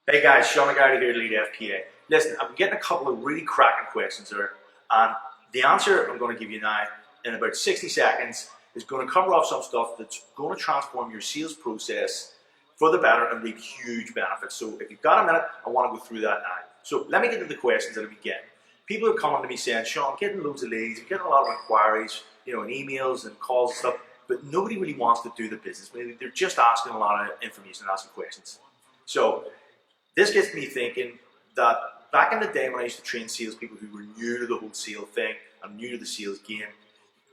Hey guys, Sean McGarry here, Lead FPA. Listen, I'm getting a couple of really cracking questions there, and the answer I'm going to give you now in about 60 seconds is going to cover off some stuff that's going to transform your sales process for the better and reap huge benefits. So if you've got a minute, I want to go through that now. So let me get into the questions that I've been getting. People are coming to me saying, Sean, I'm getting loads of leads, I'm getting a lot of inquiries, and emails and calls and stuff, but nobody really wants to do the business. They're just asking a lot of information and asking questions. So this gets me thinking that back in the day when I used to train salespeople who were new to the whole sale thing and new to the sales game,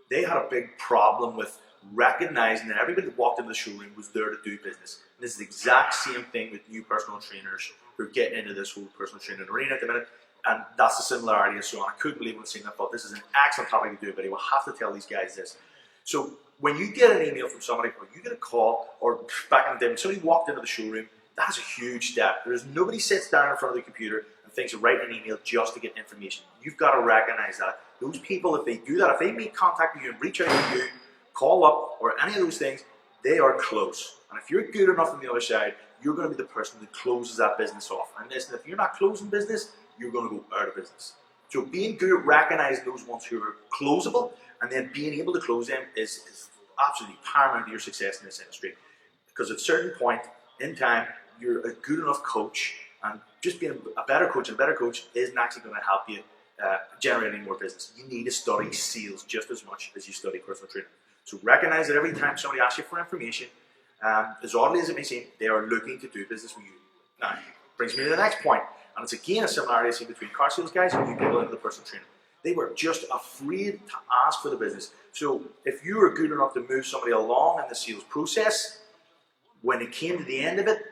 they had a big problem with recognizing that everybody that walked into the showroom was there to do business. And this is the exact same thing with new personal trainers who are getting into this whole personal training arena at the minute. And that's the similarity. So I couldn't believe when seeing that. I thought this is an excellent topic to do a video. We'll have to tell these guys this. So when you get an email from somebody, or you get a call, or back in the day when somebody walked into the showroom, that's a huge step. There's nobody sits down in front of the computer and thinks of writing an email just to get information. You've got to recognize that. Those people, if they do that, if they make contact with you and reach out to you, call up, or any of those things, they are close. And if you're good enough on the other side, you're going to be the person that closes that business off. And listen, if you're not closing business, you're going to go out of business. So being good at recognizing those ones who are closable and then being able to close them is absolutely paramount to your success in this industry. Because at a certain point in time, you're a good enough coach, and just being a better coach isn't actually going to help you generate any more business. You need to study sales just as much as you study personal training. So recognize that every time somebody asks you for information, as oddly as it may seem, they are looking to do business with you. Now, brings me to the next point, and it's again a similarity I see between car sales guys and new people into the personal training. They were just afraid to ask for the business. So if you were good enough to move somebody along in the sales process, when it came to the end of it,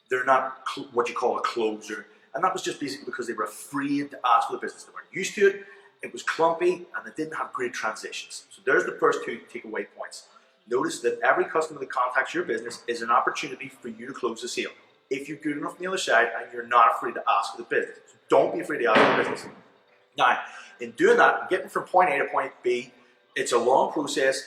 they're not what you call a closer. And that was just basically because they were afraid to ask for the business. They weren't used to it, it was clumpy, and they didn't have great transitions. So there's the first two takeaway points. Notice that every customer that contacts your business is an opportunity for you to close the sale. If you're good enough on the other side and you're not afraid to ask for the business. So don't be afraid to ask for the business. Now, in doing that, getting from point A to point B, it's a long process.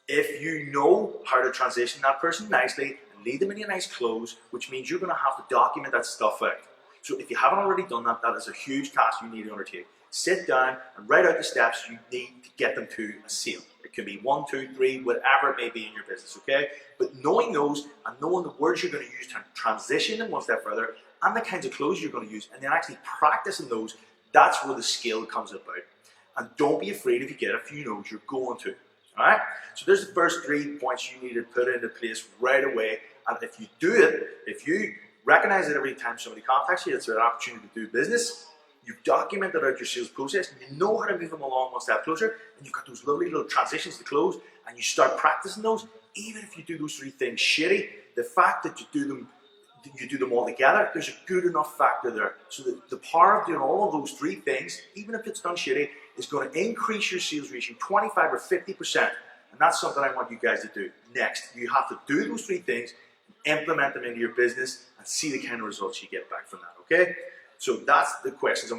If you know how to transition that person nicely, lead them in a nice close, which means you're going to have to document that stuff out. So if you haven't already done that, that is a huge task you need to undertake. Sit down and write out the steps you need to get them to a sale. It can be 1, 2, 3, whatever it may be in your business, okay? But knowing those and knowing the words you're going to use to transition them one step further and the kinds of clothes you're going to use and then actually practicing those, that's where the skill comes about. And don't be afraid if you get a few no's, you're going to. Alright? So there's the first 3 points you need to put into place right away. And if you do it, if you recognize that every time somebody contacts you, it's an opportunity to do business, you've documented out your sales process, and you know how to move them along one step closer, and you've got those lovely little transitions to close, and you start practicing those, even if you do those 3 things shitty, the fact that you do them all together, there's a good enough factor there. So that the power of doing all of those 3 things, even if it's done shitty, is going to increase your sales ratio 25 or 50%. And that's something I want you guys to do. Next, you have to do those 3 things, implement them into your business, and see the kind of results you get back from that, okay? So that's the questions I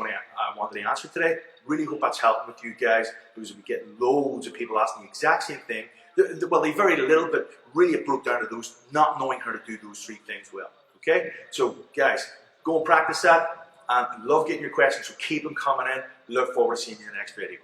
wanted to answer today. Really hope that's helping with you guys, because we get loads of people asking the exact same thing. Well, they varied a little, but really it broke down to those not knowing how to do those 3 things well, okay? So guys, go and practice that, and love getting your questions, so keep them coming in. Look forward to seeing you in the next video.